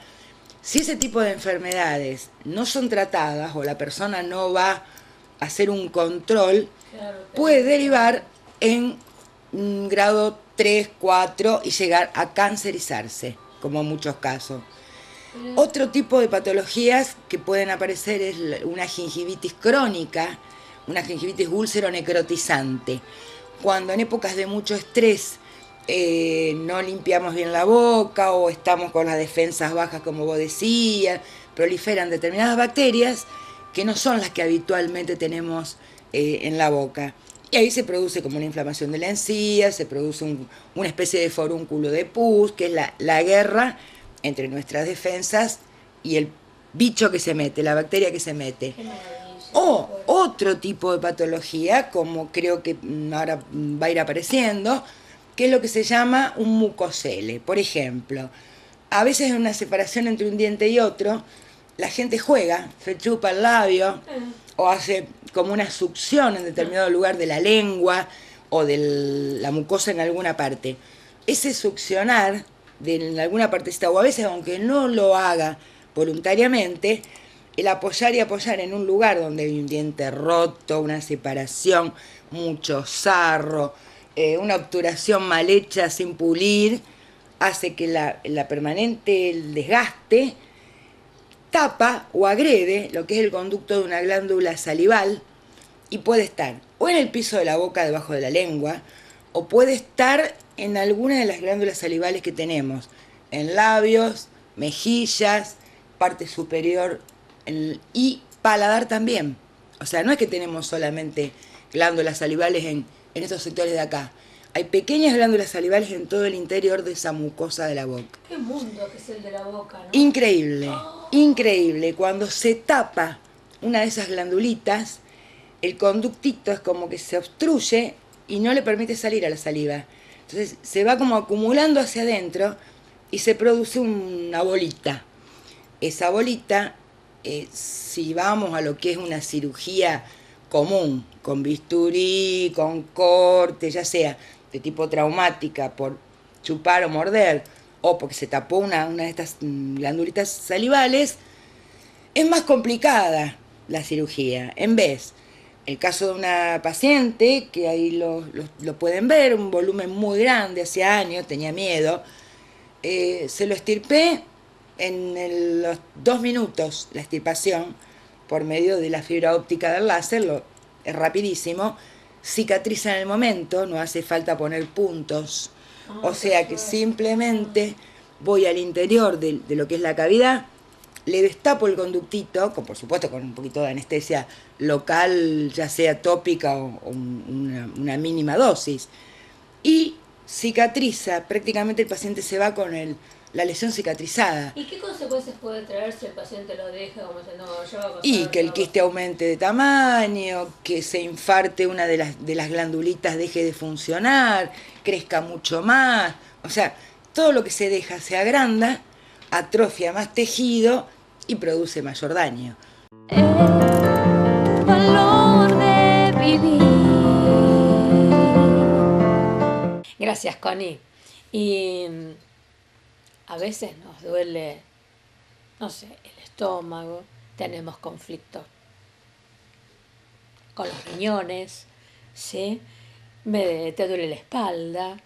Si ese tipo de enfermedades no son tratadas o la persona no va a hacer un control, puede derivar en un grado 3, 4 y llegar a cancerizarse, como en muchos casos. Otro tipo de patologías que pueden aparecer es una gingivitis crónica, una gingivitis úlcero-necrotizante. Cuando en épocas de mucho estrés no limpiamos bien la boca o estamos con las defensas bajas, como vos decías, proliferan determinadas bacterias que no son las que habitualmente tenemos en la boca. Y ahí se produce como una inflamación de la encía, se produce una especie de forúnculo de pus, que es la guerra entre nuestras defensas y el bicho que se mete, la bacteria que se mete. O otro tipo de patología, como creo que ahora va a ir apareciendo, que es lo que se llama un mucocele. Por ejemplo, a veces en una separación entre un diente y otro, la gente juega, se chupa el labio o hace como una succión en determinado lugar de la lengua o de la mucosa en alguna parte. Ese succionar en alguna partecita, o a veces aunque no lo haga voluntariamente, el apoyar y apoyar en un lugar donde hay un diente roto, una separación, mucho sarro, una obturación mal hecha sin pulir, hace que la permanente el desgaste tapa o agrede lo que es el conducto de una glándula salival y puede estar o en el piso de la boca debajo de la lengua o puede estar en alguna de las glándulas salivales que tenemos, en labios, mejillas, parte superior y paladar también. O sea, no es que tenemos solamente glándulas salivales en estos sectores de acá. Hay pequeñas glándulas salivales en todo el interior de esa mucosa de la boca. Qué mundo que es el de la boca, ¿no? Increíble, increíble. Cuando se tapa una de esas glandulitas, el conductito es como que se obstruye y no le permite salir a la saliva. Entonces se va como acumulando hacia adentro y se produce una bolita. Esa bolita, si vamos a lo que es una cirugía común, con bisturí, con corte, ya sea de tipo traumática por chupar o morder, o porque se tapó una de estas glandulitas salivales, es más complicada la cirugía. En vez, el caso de una paciente, que ahí lo pueden ver, un volumen muy grande, hace años, tenía miedo, se lo estirpé en los 2 minutos, la extirpación, por medio de la fibra óptica del láser, es rapidísimo, cicatriza en el momento, no hace falta poner puntos. O sea que simplemente voy al interior de lo que es la cavidad, le destapo el conductito, por supuesto con un poquito de anestesia local, ya sea tópica o una mínima dosis, y cicatriza, prácticamente el paciente se va con la lesión cicatrizada. ¿Y qué consecuencias puede traer si el paciente lo deja como diciendo, no, yo voy a pasar, Y que el quiste aumente de tamaño, que se infarte una de las glandulitas, deje de funcionar, crezca mucho más. O sea, todo lo que se deja se agranda, atrofia más tejido y produce mayor daño. El valor de vivir. Gracias, Connie. Y a veces nos duele, no sé, el estómago, tenemos conflictos con los riñones, ¿sí? Te duele la espalda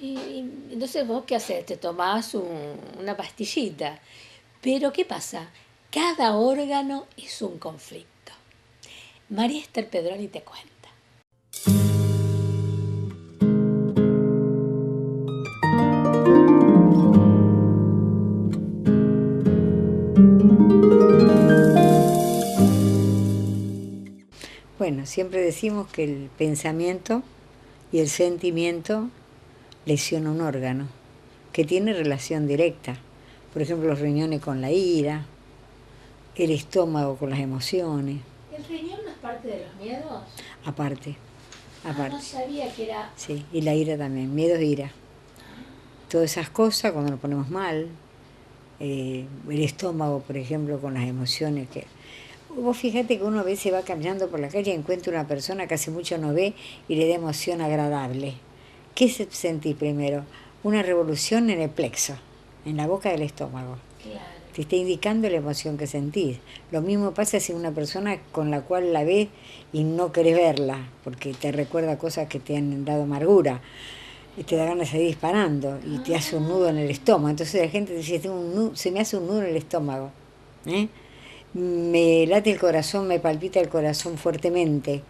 Entonces vos qué haces, te tomás una pastillita. Pero ¿qué pasa? Cada órgano es un conflicto. María Esther Pedroni te cuenta. Bueno, siempre decimos que el pensamiento y el sentimiento lesiona un órgano, que tiene relación directa. Por ejemplo, los riñones con la ira, el estómago con las emociones. ¿El riñón no es parte de los miedos? Aparte. No sabía que era... Sí, y la ira también, miedo e ira. Todas esas cosas cuando nos ponemos mal, el estómago, por ejemplo, con las emociones que... Vos fíjate que uno a veces va caminando por la calle y encuentra una persona que hace mucho no ve y le da emoción agradable. ¿Qué sentís primero? Una revolución en el plexo, en la boca del estómago. Claro. Te está indicando la emoción que sentís. Lo mismo pasa si una persona con la cual la ves y no querés verla, porque te recuerda cosas que te han dado amargura. Te da ganas de seguir disparando y te hace un nudo en el estómago. Entonces la gente dice, se me hace un nudo en el estómago. Me late el corazón, me palpita el corazón fuertemente.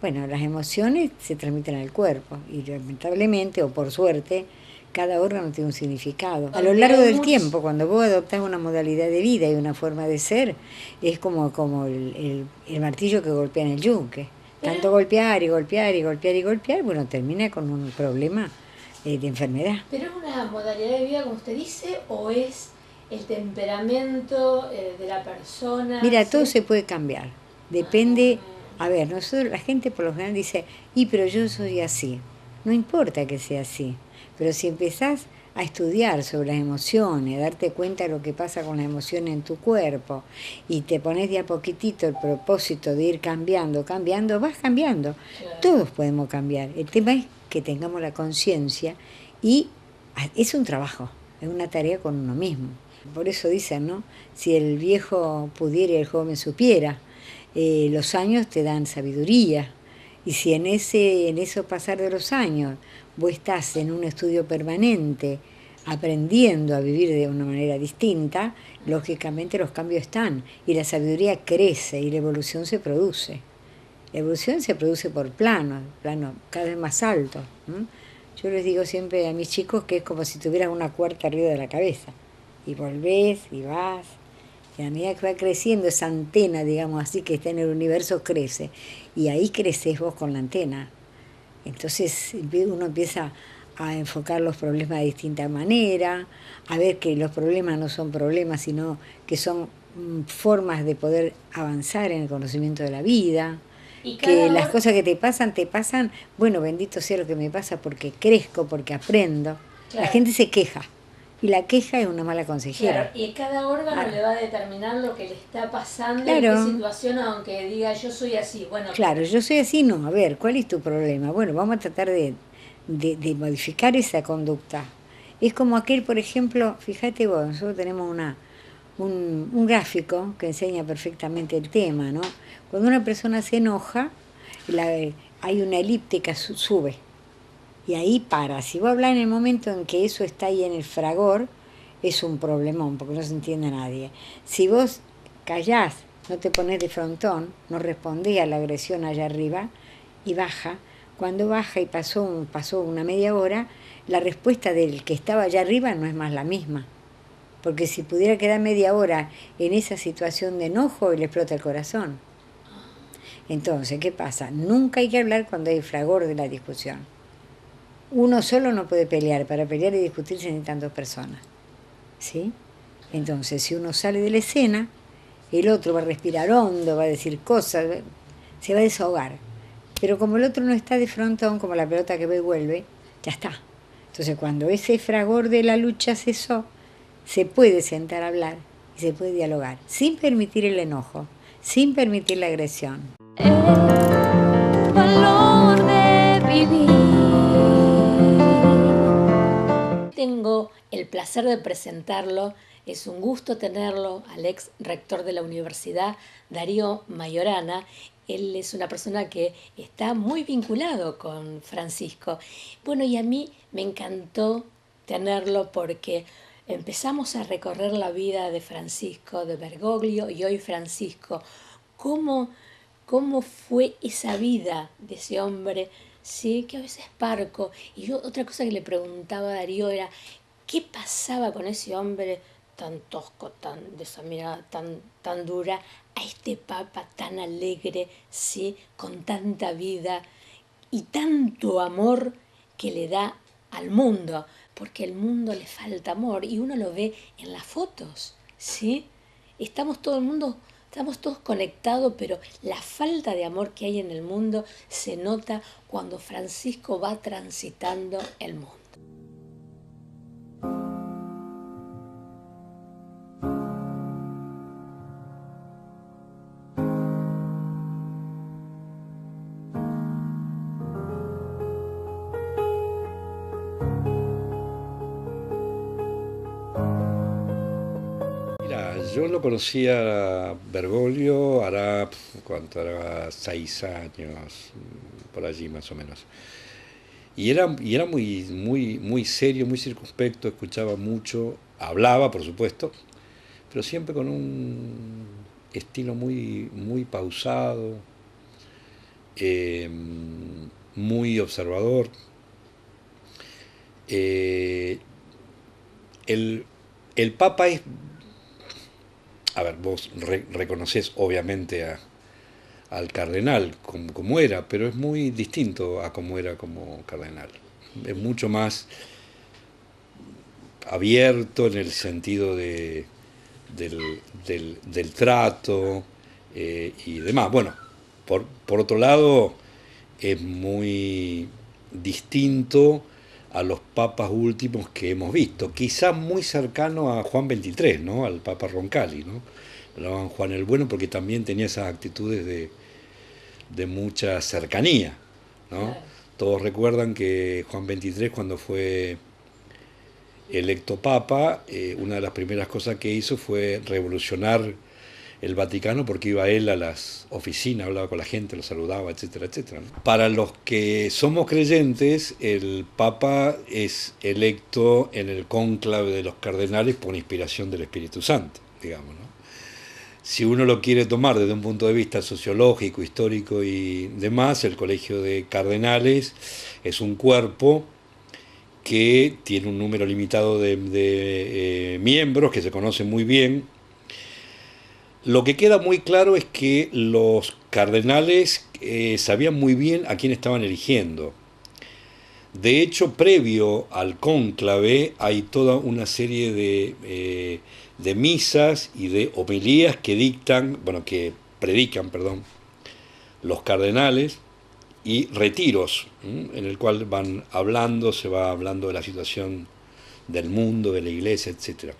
Bueno, las emociones se transmiten al cuerpo y lamentablemente, o por suerte, cada órgano tiene un significado. A lo largo del tiempo, cuando vos adoptás una modalidad de vida y una forma de ser, es como el martillo que golpea en el yunque. Tanto golpear y golpear y golpear y golpear, bueno, termina con un problema de enfermedad. ¿Pero es una modalidad de vida, como usted dice, o es el temperamento de la persona? Mira, ¿sí? todo se puede cambiar. Depende... A ver, nosotros, la gente por lo general dice, pero yo soy así. No importa que sea así, pero si empezás a estudiar sobre las emociones, darte cuenta de lo que pasa con las emociones en tu cuerpo y te pones de a poquitito el propósito de ir cambiando, vas cambiando. Claro. Todos podemos cambiar. El tema es que tengamos la conciencia y es un trabajo, es una tarea con uno mismo. Por eso dicen, ¿no? Si el viejo pudiera y el joven supiera, los años te dan sabiduría. Y si en eso pasar de los años vos estás en un estudio permanente, aprendiendo a vivir de una manera distinta, lógicamente los cambios están y la sabiduría crece y la evolución se produce. La evolución se produce por planos cada vez más altos. Yo les digo siempre a mis chicos que es como si tuvieras una cuerda arriba de la cabeza y volvés y vas. Y a medida que va creciendo esa antena, digamos así, que está en el universo, crece. Y ahí creces vos con la antena. Entonces uno empieza a enfocar los problemas de distinta manera, a ver que los problemas no son problemas, sino que son formas de poder avanzar en el conocimiento de la vida. Que las cosas que te pasan, bueno, bendito sea lo que me pasa porque crezco, porque aprendo. Claro. La gente se queja. Y la queja es una mala consejera. Claro, y cada órgano le va a determinar lo que le está pasando, claro. En qué situación, aunque diga yo soy así. Bueno, claro, yo soy así, no. A ver, ¿cuál es tu problema? Bueno, vamos a tratar de modificar esa conducta. Es como aquel, por ejemplo, fíjate vos, nosotros tenemos un gráfico que enseña perfectamente el tema, ¿no? Cuando una persona se enoja, hay una elíptica, sube. Y ahí para. Si vos hablas en el momento en que eso está ahí en el fragor, es un problemón, porque no se entiende a nadie. Si vos callás, no te pones de frontón, no respondés a la agresión allá arriba, y baja, cuando baja y pasó una media hora, la respuesta del que estaba allá arriba no es más la misma. Porque si pudiera quedar media hora en esa situación de enojo, le explota el corazón. Entonces, ¿qué pasa? Nunca hay que hablar cuando hay fragor de la discusión. Uno solo no puede pelear, para pelear y discutir se necesitan dos personas. ¿Sí? Entonces, si uno sale de la escena, el otro va a respirar hondo, va a decir cosas, se va a desahogar. Pero como el otro no está de frontón, como la pelota que va y vuelve, ya está. Entonces, cuando ese fragor de la lucha cesó, se puede sentar a hablar y se puede dialogar, sin permitir el enojo, sin permitir la agresión. El valor de vivir. Tengo el placer de presentarlo es un gusto tenerlo al ex rector de la universidad, Darío Mayorana. Él es una persona que está muy vinculado con Francisco. Bueno, y a mí me encantó tenerlo porque empezamos a recorrer la vida de Francisco de Bergoglio y hoy Francisco. ¿Cómo fue esa vida de ese hombre? Sí, que a veces parco. Y yo otra cosa que le preguntaba a Darío era, ¿qué pasaba con ese hombre tan tosco, de esa mirada tan dura, a este papa tan alegre, sí, con tanta vida y tanto amor que le da al mundo? Porque al mundo le falta amor y uno lo ve en las fotos, ¿sí? Estamos todos conectados, pero la falta de amor que hay en el mundo se nota cuando Francisco va transitando el mundo. Yo lo conocí a Bergoglio hará, ¿cuánto? Hará 6 años, por allí más o menos. Y era muy serio, muy circunspecto, escuchaba mucho, hablaba, por supuesto, pero siempre con un estilo muy pausado, muy observador. El Papa es... A ver, vos reconocés obviamente al cardenal como era, pero es muy distinto a como era como cardenal. Es mucho más abierto en el sentido del trato y demás. Bueno, por otro lado, es muy distinto a los papas últimos que hemos visto, quizás muy cercano a Juan XXIII, ¿no? Al Papa Roncalli, ¿no? Lo llamaban Juan el Bueno porque también tenía esas actitudes de mucha cercanía, ¿no? Claro. Todos recuerdan que Juan XXIII, cuando fue electo papa, una de las primeras cosas que hizo fue revolucionar el Vaticano porque iba él a las oficinas, hablaba con la gente, lo saludaba, etcétera, etcétera, ¿no? Para los que somos creyentes, el Papa es electo en el cónclave de los cardenales por inspiración del Espíritu Santo, digamos, ¿no? Si uno lo quiere tomar desde un punto de vista sociológico, histórico y demás, el Colegio de Cardenales es un cuerpo que tiene un número limitado de miembros que se conocen muy bien. Lo que queda muy claro es que los cardenales sabían muy bien a quién estaban eligiendo. De hecho, previo al cónclave hay toda una serie de misas y de homilías que predican, los cardenales, y retiros, en el cual se va hablando de la situación del mundo, de la iglesia, etc.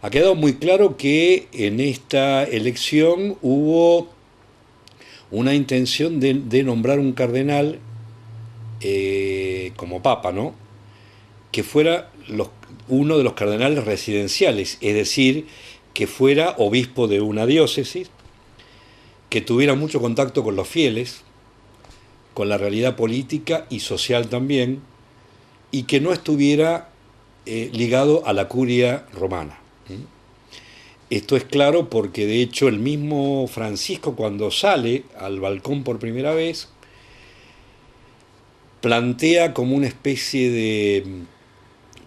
Ha quedado muy claro que en esta elección hubo una intención de nombrar un cardenal como papa, ¿no? Que fuera uno de los cardenales residenciales, es decir, que fuera obispo de una diócesis, que tuviera mucho contacto con los fieles, con la realidad política y social también, y que no estuviera ligado a la curia romana. Esto es claro porque de hecho el mismo Francisco, cuando sale al balcón por primera vez, plantea como una especie de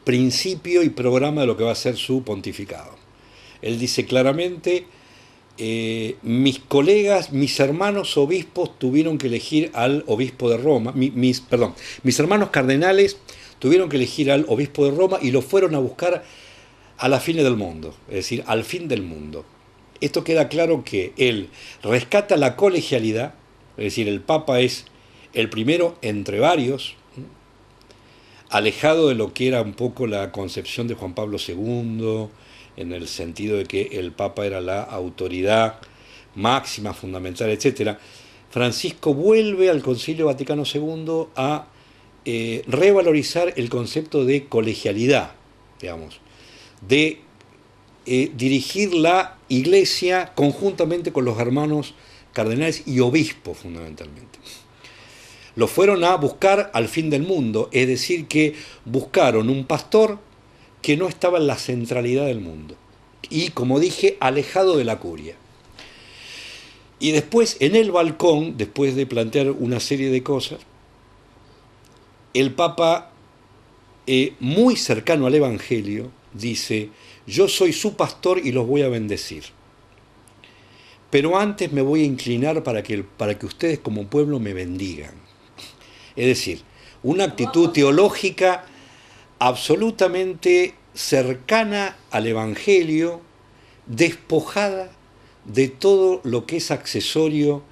principio y programa de lo que va a ser su pontificado. Él dice claramente: mis hermanos obispos tuvieron que elegir al obispo de Roma, mis hermanos cardenales tuvieron que elegir al obispo de Roma y lo fueron a buscar a la fin del mundo, es decir, al fin del mundo. Esto queda claro que él rescata la colegialidad, es decir, el Papa es el primero entre varios, alejado de lo que era un poco la concepción de Juan Pablo II, en el sentido de que el Papa era la autoridad máxima, fundamental, etc. Francisco vuelve al Concilio Vaticano II a revalorizar el concepto de colegialidad, digamos, de dirigir la iglesia conjuntamente con los hermanos cardenales y obispos fundamentalmente. Lo fueron a buscar al fin del mundo, es decir, que buscaron un pastor que no estaba en la centralidad del mundo y, como dije, alejado de la curia. Y después, en el balcón, después de plantear una serie de cosas, el Papa, muy cercano al Evangelio, dice: yo soy su pastor y los voy a bendecir. Pero antes me voy a inclinar para que ustedes como pueblo me bendigan. Es decir, una actitud teológica absolutamente cercana al Evangelio, despojada de todo lo que es accesorio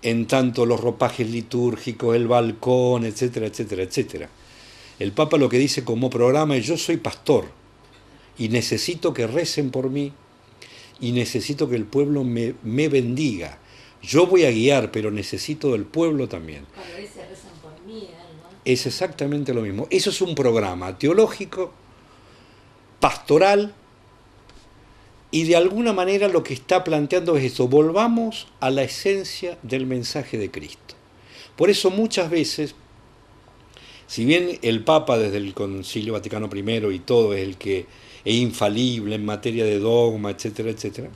en tanto los ropajes litúrgicos, el balcón, etcétera, etcétera, etcétera. El Papa lo que dice como programa es: yo soy pastor y necesito que recen por mí y necesito que el pueblo me bendiga. Yo voy a guiar, pero necesito del pueblo también. Cuando dice rezan por mí, ¿no? Es exactamente lo mismo. Eso es un programa teológico, pastoral, y de alguna manera lo que está planteando es esto: volvamos a la esencia del mensaje de Cristo. Por eso muchas veces, si bien el Papa desde el Concilio Vaticano I y todo es el que es infalible en materia de dogma, etcétera, etcétera,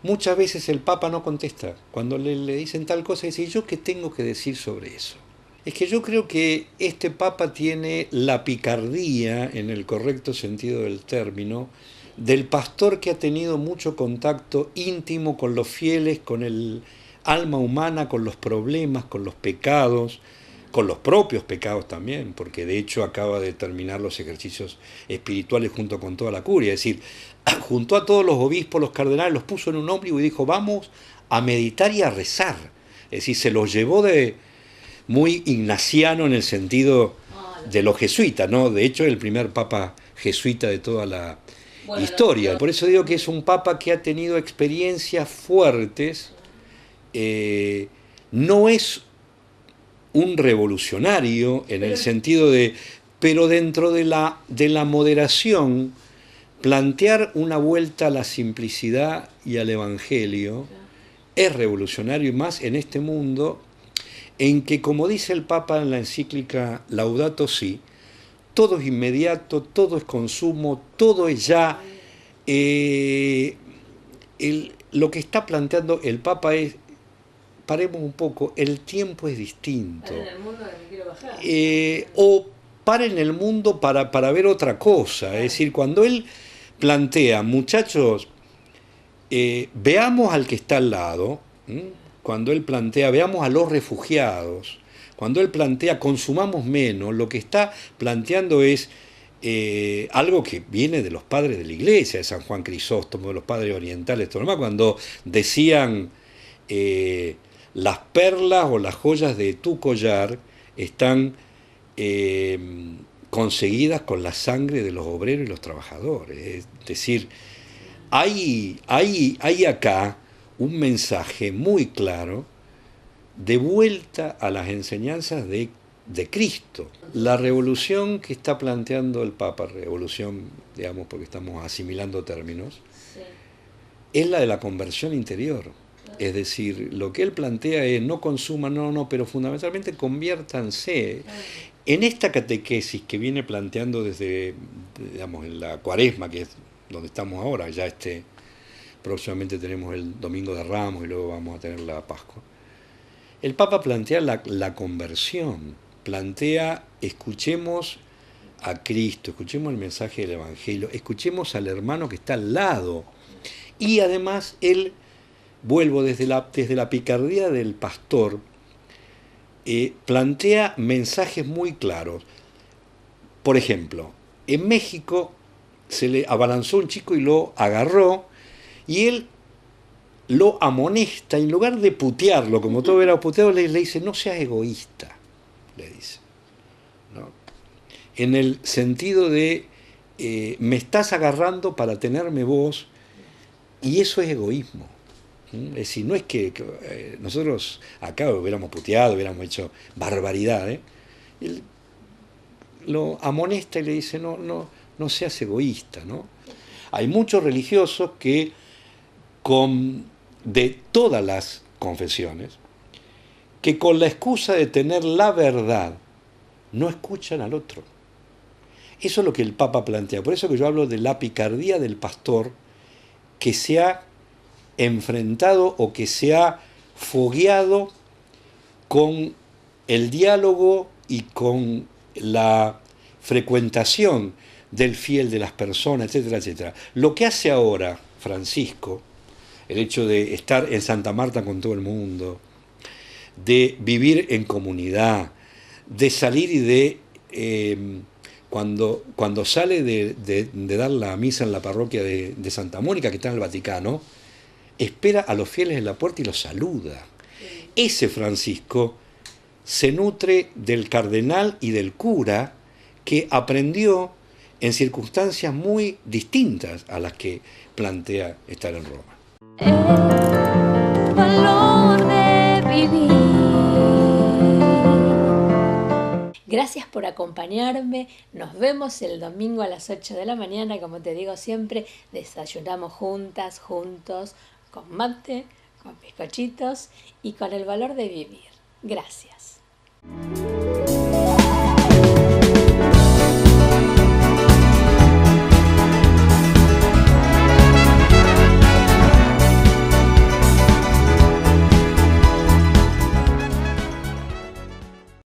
muchas veces el Papa no contesta. Cuando le dicen tal cosa, dice: ¿yo qué tengo que decir sobre eso? Es que yo creo que este Papa tiene la picardía, en el correcto sentido del término, del pastor que ha tenido mucho contacto íntimo con los fieles, con el alma humana, con los problemas, con los pecados, con los propios pecados también, porque de hecho acaba de terminar los ejercicios espirituales junto con toda la curia, es decir, juntó a todos los obispos, los cardenales, los puso en un ómnibus y dijo: vamos a meditar y a rezar. Es decir, se los llevó de muy ignaciano en el sentido de los jesuitas, ¿no? De hecho, el primer papa jesuita de toda la historia. Por eso digo que es un papa que ha tenido experiencias fuertes, no es un revolucionario en el sentido de, pero dentro de la moderación, plantear una vuelta a la simplicidad y al Evangelio es revolucionario, y más en este mundo en que, como dice el Papa en la encíclica Laudato Si, todo es inmediato, todo es consumo, todo es ya. Lo que está planteando el Papa es: paremos un poco, el tiempo es distinto. En el mundo que me quiero bajar. O paren el mundo para ver otra cosa. Es decir, cuando él plantea: muchachos, veamos al que está al lado, cuando él plantea: veamos a los refugiados, cuando él plantea: consumamos menos, lo que está planteando es algo que viene de los padres de la Iglesia, de San Juan Crisóstomo, de los padres orientales, todo lo demás, cuando decían: las perlas o las joyas de tu collar están conseguidas con la sangre de los obreros y los trabajadores. Es decir, hay acá un mensaje muy claro de vuelta a las enseñanzas de Cristo. La revolución que está planteando el Papa, revolución, digamos, porque estamos asimilando términos, es la de la conversión interior. Es decir, lo que él plantea es: no consuman, pero fundamentalmente conviértanse. En esta catequesis que viene planteando desde, digamos, en la Cuaresma, que es donde estamos ahora, ya próximamente tenemos el Domingo de Ramos y luego vamos a tener la Pascua. El Papa plantea la conversión, plantea: escuchemos a Cristo, escuchemos el mensaje del Evangelio, escuchemos al hermano que está al lado. Y además él, vuelvo desde la picardía del pastor, plantea mensajes muy claros. Por ejemplo, en México se le abalanzó un chico y lo agarró, y él lo amonesta, en lugar de putearlo, como todo era puteado, le dice: no seas egoísta, le dice, ¿no? En el sentido de me estás agarrando para tenerme vos, y eso es egoísmo. Es decir, no es que nosotros acá hubiéramos puteado, hubiéramos hecho barbaridades. Él lo amonesta y le dice: no seas egoísta, ¿no? Hay muchos religiosos que, de todas las confesiones, que con la excusa de tener la verdad, no escuchan al otro. Eso es lo que el Papa plantea. Por eso que yo hablo de la picardía del pastor que se ha enfrentado o que se ha fogueado con el diálogo y con la frecuentación del fiel, de las personas, etcétera, etcétera. Lo que hace ahora Francisco, el hecho de estar en Santa Marta con todo el mundo, de vivir en comunidad, de salir y de, cuando sale de dar la misa en la parroquia de Santa Mónica, que está en el Vaticano, espera a los fieles en la puerta y los saluda. Ese Francisco se nutre del cardenal y del cura que aprendió en circunstancias muy distintas a las que plantea estar en Roma. El valor de vivir. Gracias por acompañarme. Nos vemos el domingo a las 8 de la mañana. Como te digo siempre, desayunamos juntas, juntos, con mate, con bizcochitos y con el valor de vivir. Gracias.